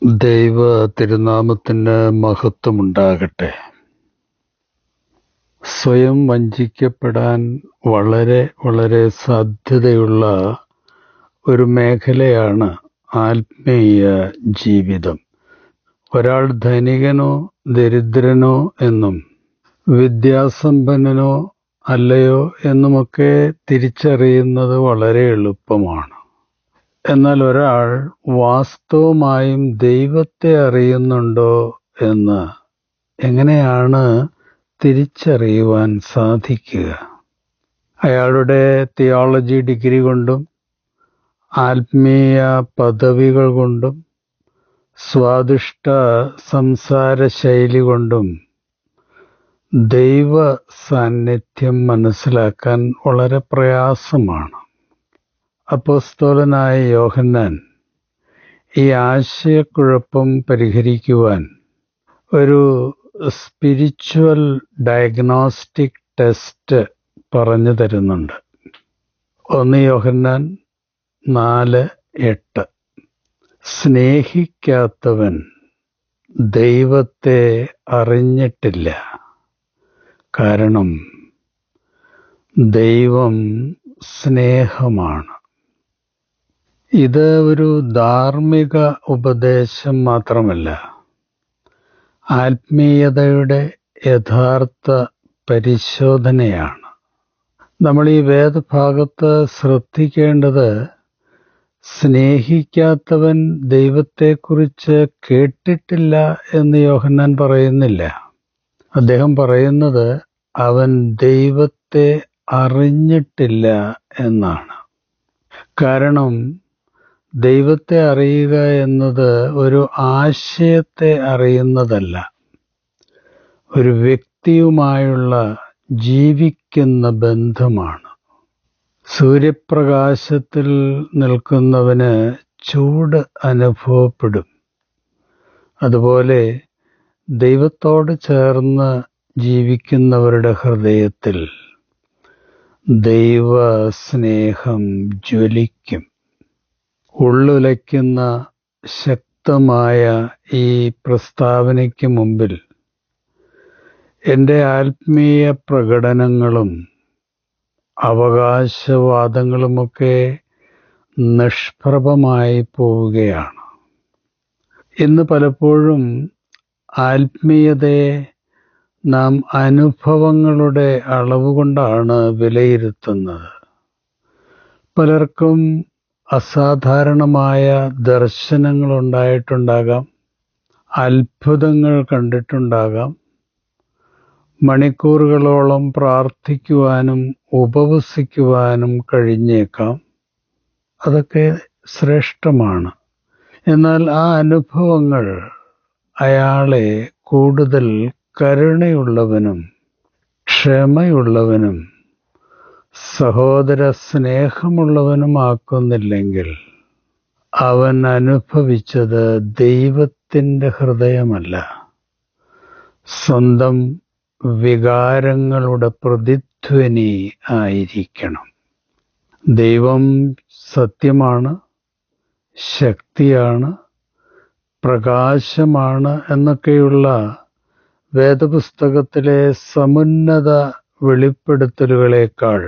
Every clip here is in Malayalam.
ദൈവ തിരുനാമത്തിന് മഹത്വമുണ്ടാകട്ടെ. സ്വയം വഞ്ചിക്കപ്പെടാൻ വളരെ വളരെ സാധ്യതയുള്ള ഒരു മേഖലയാണ് ആത്മീയ ജീവിതം. ഒരാൾ ധനികനോ ദരിദ്രനോ എന്നും വിദ്യാസമ്പന്നനോ അല്ലയോ എന്നുമൊക്കെ തിരിച്ചറിയുന്നത് വളരെ എളുപ്പമാണ്. എന്നാൽ ഒരാൾ വാസ്തവമായും ദൈവത്തെ അറിയുന്നുണ്ടോ എന്ന് എങ്ങനെയാണ് തിരിച്ചറിയുവാൻ സാധിക്കുക? അയാളുടെ തിയോളജി ഡിഗ്രി കൊണ്ടും ആത്മീയ പദവികൾ കൊണ്ടും സ്വാദിഷ്ട സംസാര ശൈലി കൊണ്ടും ദൈവ സാന്നിധ്യം മനസ്സിലാക്കാൻ വളരെ പ്രയാസമാണ്. അപ്പോസ്തലനായ യോഹന്നാൻ ഈ ആശയക്കുഴപ്പം പരിഹരിക്കുവാൻ ഒരു സ്പിരിച്വൽ ഡയഗ്നോസ്റ്റിക് ടെസ്റ്റ് പറഞ്ഞു തരുന്നുണ്ട്. 1 യോഹന്നാൻ 4:8. സ്നേഹിക്കാത്തവൻ ദൈവത്തെ അറിഞ്ഞിട്ടില്ല, കാരണം ദൈവം സ്നേഹമാണ്. ഇത് ഒരു ധാർമ്മിക ഉപദേശം മാത്രമല്ല, ആത്മീയതയുടെ യഥാർത്ഥ പരിശോധനയാണ്. നമ്മൾ ഈ വേദഭാഗത്ത് ശ്രദ്ധിക്കേണ്ടത്, സ്നേഹിക്കാത്തവൻ ദൈവത്തെക്കുറിച്ച് കേട്ടിട്ടില്ല എന്ന് യോഹന്നാൻ പറയുന്നില്ല. അദ്ദേഹം പറയുന്നത് അവൻ ദൈവത്തെ അറിഞ്ഞിട്ടില്ല എന്നാണ്. കാരണം ദൈവത്തെ അറിയുക എന്നത് ഒരു ആശയത്തെ അറിയുന്നതല്ല, ഒരു വ്യക്തിയുമായുള്ള ജീവിക്കുന്ന ബന്ധമാണ്. സൂര്യപ്രകാശത്തിൽ നിൽക്കുന്നവന് ചൂട് അനുഭവപ്പെടും. അതുപോലെ ദൈവത്തോട് ചേർന്ന് ജീവിക്കുന്നവരുടെ ഹൃദയത്തിൽ ദൈവ സ്നേഹം ജ്വലിക്കും. ഉള്ളുലയ്ക്കുന്ന ശക്തമായ ഈ പ്രസ്താവനയ്ക്ക് മുമ്പിൽ എൻ്റെ ആത്മീയ പ്രകടനങ്ങളും അവകാശവാദങ്ങളുമൊക്കെ നിഷ്പ്രഭമായി പോവുകയാണ്. ഇന്ന് പലപ്പോഴും ആത്മീയതയെ നാം അനുഭവങ്ങളുടെ അളവുകൊണ്ടാണ് വിലയിരുത്തുന്നത്. പലർക്കും അസാധാരണമായ ദർശനങ്ങളുണ്ടായിട്ടുണ്ടാകാം, അത്ഭുതങ്ങൾ കണ്ടിട്ടുണ്ടാകാം, മണിക്കൂറുകളോളം പ്രാർത്ഥിക്കുവാനും ഉപവസിക്കുവാനും കഴിഞ്ഞേക്കാം. അതൊക്കെ ശ്രേഷ്ഠമാണ്. എന്നാൽ ആ അനുഭവങ്ങൾ അയാളെ കൂടുതൽ കരുണയുള്ളവനും ക്ഷമയുള്ളവനും സഹോദര സ്നേഹമുള്ളവനുമാക്കുന്നില്ലെങ്കിൽ അവൻ അനുഭവിച്ചത് ദൈവത്തിൻ്റെ ഹൃദയമല്ല, സ്വന്തം വികാരങ്ങളുടെ പ്രതിധ്വനി ആയിരിക്കണം. ദൈവം സത്യമാണ്, ശക്തിയാണ്, പ്രകാശമാണ് എന്നൊക്കെയുള്ള വേദപുസ്തകത്തിലെ സമുന്നത വെളിപ്പെടുത്തലുകളേക്കാൾ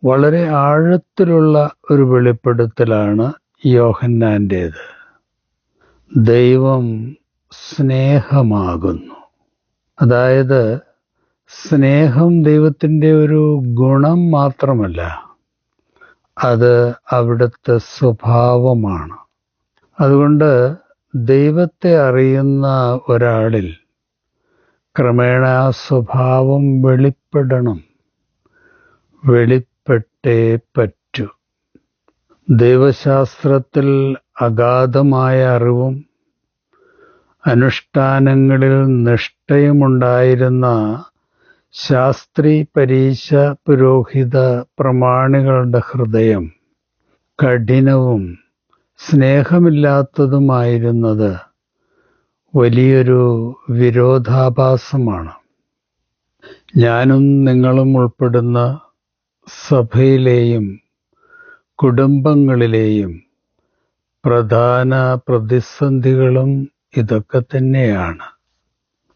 വളരെ ആഴത്തിലുള്ള ഒരു വെളിപ്പെടുത്തലാണ് യോഹന്നാൻ്റേത്. ദൈവം സ്നേഹമാകുന്നു. അതായത് സ്നേഹം ദൈവത്തിൻ്റെ ഒരു ഗുണം മാത്രമല്ല, അത് അവിടുത്തെ സ്വഭാവമാണ്. അതുകൊണ്ട് ദൈവത്തെ അറിയുന്ന ഒരാളിൽ ക്രമേണ ആ സ്വഭാവം വെളിപ്പെടണം, വെളിപ്പെട്ടേ പറ്റൂ. ദൈവശാസ്ത്രത്തിൽ അഗാധമായ അറിവും അനുഷ്ഠാനങ്ങളിൽ നിഷ്ഠയുമുണ്ടായിരുന്ന ശാസ്ത്രി പരീശ പുരോഹിത പ്രമാണികളുടെ ഹൃദയം കഠിനവും സ്നേഹമില്ലാത്തതുമായിരുന്നത് വലിയൊരു വിരോധാഭാസമാണ്. ഞാനും നിങ്ങളും ഉൾപ്പെടുന്ന സഭയിലെയും കുടുംബങ്ങളിലെയും പ്രധാന പ്രതിസന്ധികളും ഇതൊക്കെ തന്നെയാണ്.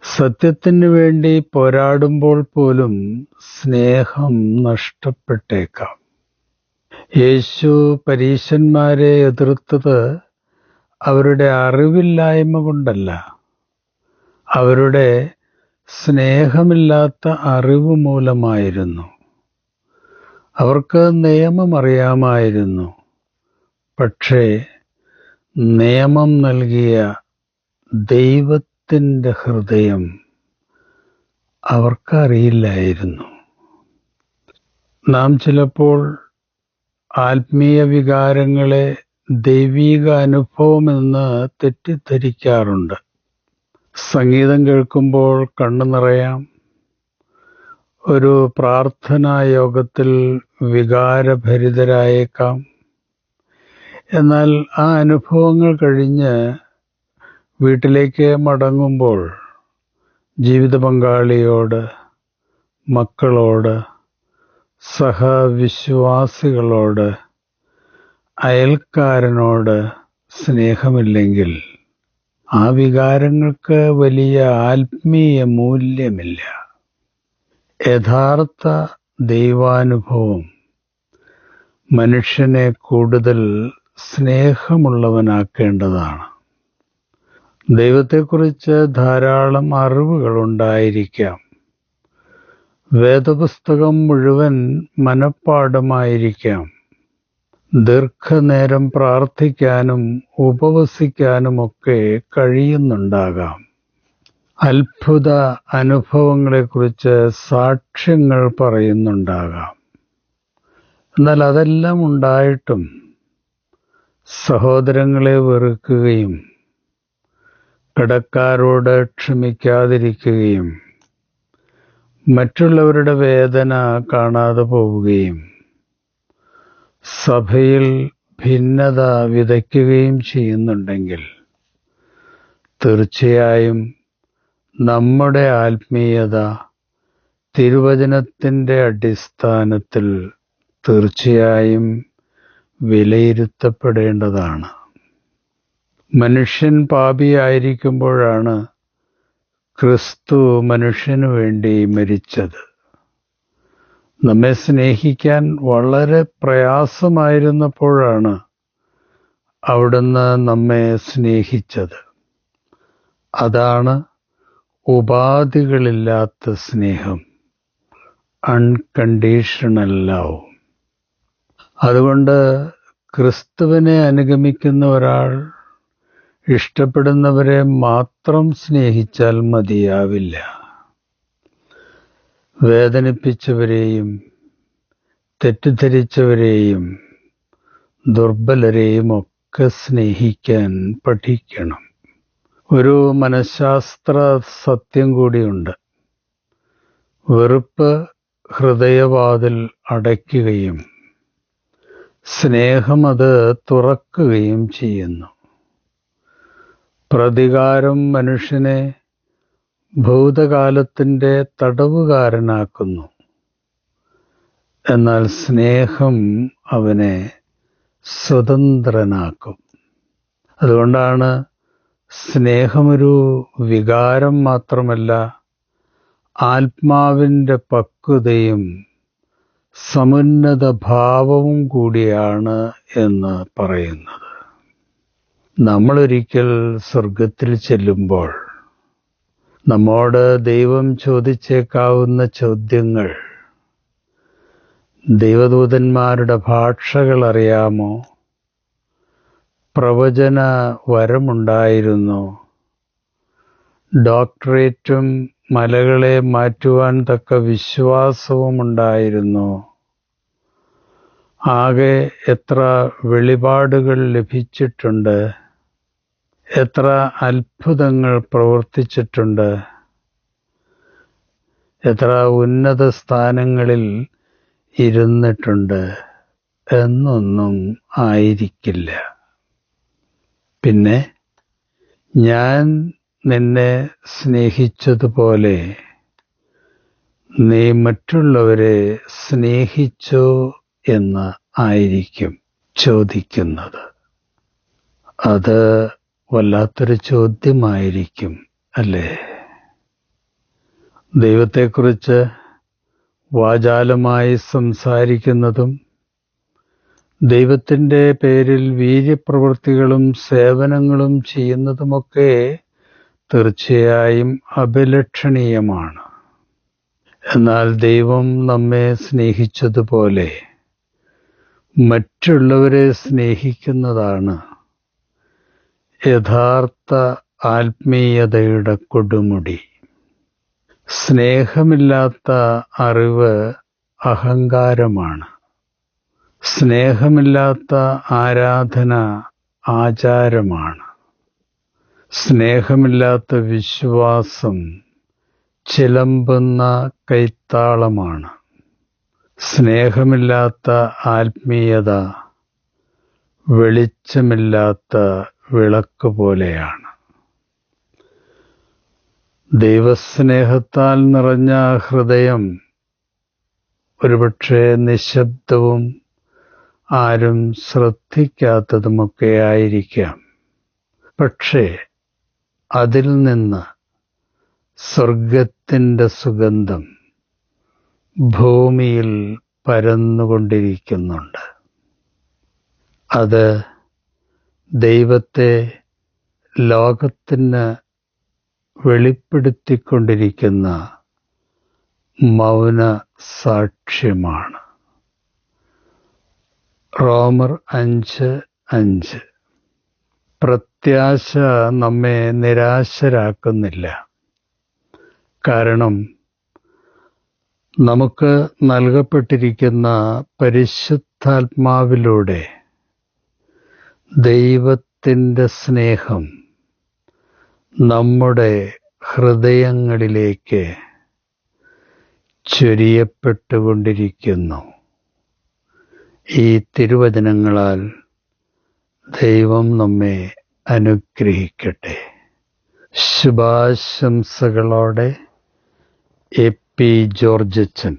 സത്യത്തിനു വേണ്ടി പോരാടുമ്പോൾ പോലും സ്നേഹം നഷ്ടപ്പെട്ടേക്കാം. യേശു പരീശന്മാരെ എതിർത്തത് അവരുടെ അറിവില്ലായ്മ കൊണ്ടല്ല, അവരുടെ സ്നേഹമില്ലാത്ത അറിവ് മൂലമായിരുന്നു. അവർക്ക് നിയമം അറിയാമായിരുന്നു, പക്ഷേ നിയമം നൽകിയ ദൈവത്തിൻ്റെ ഹൃദയം അവർക്കറിയില്ലായിരുന്നു. നാം ചിലപ്പോൾ ആത്മീയ വികാരങ്ങളെ ദൈവീക അനുഭവമെന്ന് തെറ്റിദ്ധരിക്കാറുണ്ട്. സംഗീതം കേൾക്കുമ്പോൾ കണ്ണു നിറയാം, ഒരു പ്രാർത്ഥനാ യോഗത്തിൽ വികാരഭരിതരായേക്കാം. എന്നാൽ ആ അനുഭവങ്ങൾ കഴിഞ്ഞ് വീട്ടിലേക്ക് മടങ്ങുമ്പോൾ ജീവിത പങ്കാളിയോട്, മക്കളോട്, സഹവിശ്വാസികളോട്, അയൽക്കാരനോട് സ്നേഹമില്ലെങ്കിൽ ആ വികാരങ്ങൾക്ക് വലിയ ആത്മീയ മൂല്യമില്ല. യഥാർത്ഥ ദൈവാനുഭവം മനുഷ്യനെ കൂടുതൽ സ്നേഹമുള്ളവനാക്കേണ്ടതാണ്. ദൈവത്തെക്കുറിച്ച് ധാരാളം അറിവുകളുണ്ടായിരിക്കാം. വേദപുസ്തകം മുഴുവൻ മനഃപ്പാഠമായിരിക്കാം. ദീർഘനേരം പ്രാർത്ഥിക്കാനും ഉപവസിക്കാനുമൊക്കെ കഴിയുന്നുണ്ടാകാം. അത്ഭുത അനുഭവങ്ങളെക്കുറിച്ച് സാക്ഷ്യങ്ങൾ പറയുന്നുണ്ടാകാം. എന്നാൽ അതെല്ലാം ഉണ്ടായിട്ടും സഹോദരങ്ങളെ വെറുക്കുകയും കടക്കാരോട് ക്ഷമിക്കാതിരിക്കുകയും മറ്റുള്ളവരുടെ വേദന കാണാതെ പോവുകയും സഭയിൽ ഭിന്നത വിതയ്ക്കുകയും ചെയ്യുന്നുണ്ടെങ്കിൽ തീർച്ചയായും നമ്മുടെ ആത്മീയത തിരുവചനത്തിൻ്റെ അടിസ്ഥാനത്തിൽ തീർച്ചയായും വിലയിരുത്തപ്പെടേണ്ടതാണ്. മനുഷ്യൻ പാപിയായിരിക്കുമ്പോഴാണ് ക്രിസ്തു മനുഷ്യനു വേണ്ടി മരിച്ചത്. നമ്മെ സ്നേഹിക്കാൻ വളരെ പ്രയാസമായിരുന്നപ്പോഴാണ് അവിടുന്ന് നമ്മെ സ്നേഹിച്ചത്. അതാണ് ഉപാധികളില്ലാത്ത സ്നേഹം, അൺകണ്ടീഷണൽ ലവ്. അതുകൊണ്ട് ക്രിസ്തുവിനെ അനുഗമിക്കുന്ന ഒരാൾ ഇഷ്ടപ്പെടുന്നവരെ മാത്രം സ്നേഹിച്ചാൽ മതിയാവില്ല. വേദനിപ്പിച്ചവരെയും തെറ്റിദ്ധരിച്ചവരെയും ദുർബലരെയും ഒക്കെ സ്നേഹിക്കാൻ പഠിക്കണം. ഒരു മനഃശാസ്ത്ര സത്യം കൂടിയുണ്ട്. വെറുപ്പ് ഹൃദയവാതിൽ അടയ്ക്കുകയും സ്നേഹം അത് തുറക്കുകയും ചെയ്യുന്നു. പ്രതികാരം മനുഷ്യനെ ഭൂതകാലത്തിൻ്റെ തടവുകാരനാക്കുന്നു. എന്നാൽ സ്നേഹം അവനെ സ്വതന്ത്രനാക്കും. അതുകൊണ്ടാണ് സ്നേഹമൊരു വികാരം മാത്രമല്ല, ആത്മാവിൻ്റെ പക്വതയും സമുന്നത ഭാവവും കൂടിയാണ് എന്ന് പറയുന്നത്. നമ്മളൊരിക്കൽ സ്വർഗത്തിൽ ചെല്ലുമ്പോൾ നമ്മോട് ദൈവം ചോദിച്ചേക്കാവുന്ന ചോദ്യങ്ങൾ: ദൈവദൂതന്മാരുടെ ഭാഷകൾ അറിയാമോ? പ്രവചന വരമുണ്ടായിരുന്നോ? ഡോക്ടറേറ്റും മലകളെ മാറ്റുവാൻ തക്ക വിശ്വാസവും ഉണ്ടായിരുന്നോ? ആകെ എത്ര വെളിപാടുകൾ ലഭിച്ചിട്ടുണ്ട്? എത്ര അത്ഭുതങ്ങൾ പ്രവർത്തിച്ചിട്ടുണ്ട്? എത്ര ഉന്നത സ്ഥാനങ്ങളിൽ ഇരുന്നിട്ടുണ്ട് എന്നൊന്നും ആയിരിക്കില്ല. പിന്നെ ഞാൻ നിന്നെ സ്നേഹിച്ചതുപോലെ നീ മറ്റുള്ളവരെ സ്നേഹിച്ചോ എന്ന് ആയിരിക്കും ചോദിക്കുന്നത്. അത് വല്ലാത്തൊരു ചോദ്യമായിരിക്കും, അല്ലേ? ദൈവത്തെക്കുറിച്ച് വാചാലമായി സംസാരിക്കുന്നതും ദൈവത്തിൻ്റെ പേരിൽ വീര്യപ്രവൃത്തികളും സേവനങ്ങളും ചെയ്യുന്നതുമൊക്കെ തീർച്ചയായും അഭിലഷണീയമാണ്. എന്നാൽ ദൈവം നമ്മെ സ്നേഹിച്ചതുപോലെ മറ്റുള്ളവരെ സ്നേഹിക്കുന്നതാണ് യഥാർത്ഥ ആത്മീയതയുടെ കൊടുമുടി. സ്നേഹമില്ലാത്ത അറിവ് അഹങ്കാരമാണ്. സ്നേഹമില്ലാത്ത ആരാധന ആചാരമാണ്. സ്നേഹമില്ലാത്ത വിശ്വാസം ചിലമ്പുന്ന കൈത്താളമാണ്. സ്നേഹമില്ലാത്ത ആത്മീയത വെളിച്ചമില്ലാത്ത വിളക്ക് പോലെയാണ്. ദൈവസ്നേഹത്താൽ നിറഞ്ഞ ഹൃദയം ഒരുപക്ഷെ നിശബ്ദവും ആരും ശ്രദ്ധിക്കാത്തതുമൊക്കെ ആയിരിക്കാം. പക്ഷേ അതിൽ നിന്ന് സ്വർഗത്തിൻ്റെ സുഗന്ധം ഭൂമിയിൽ പരന്നുകൊണ്ടിരിക്കുന്നുണ്ട്. അത് ദൈവത്തെ ലോകത്തിന് വെളിപ്പെടുത്തിക്കൊണ്ടിരിക്കുന്ന മൗന സാക്ഷ്യമാണ്. റോമർ 5:5. പ്രത്യാശ നമ്മെ നിരാശരാക്കുന്നില്ല. കാരണം നമുക്ക് നൽകപ്പെട്ടിരിക്കുന്ന പരിശുദ്ധാത്മാവിലൂടെ ദൈവത്തിൻ്റെ സ്നേഹം നമ്മുടെ ഹൃദയങ്ങളിലേക്ക് ചൊരിയപ്പെട്ടുകൊണ്ടിരിക്കുന്നു. ഈ തിരുവചനങ്ങളാൽ ദൈവം നമ്മെ അനുഗ്രഹിക്കട്ടെ. ശുഭാശംസകളോടെ എ. പി. ജോർജച്ചൻ.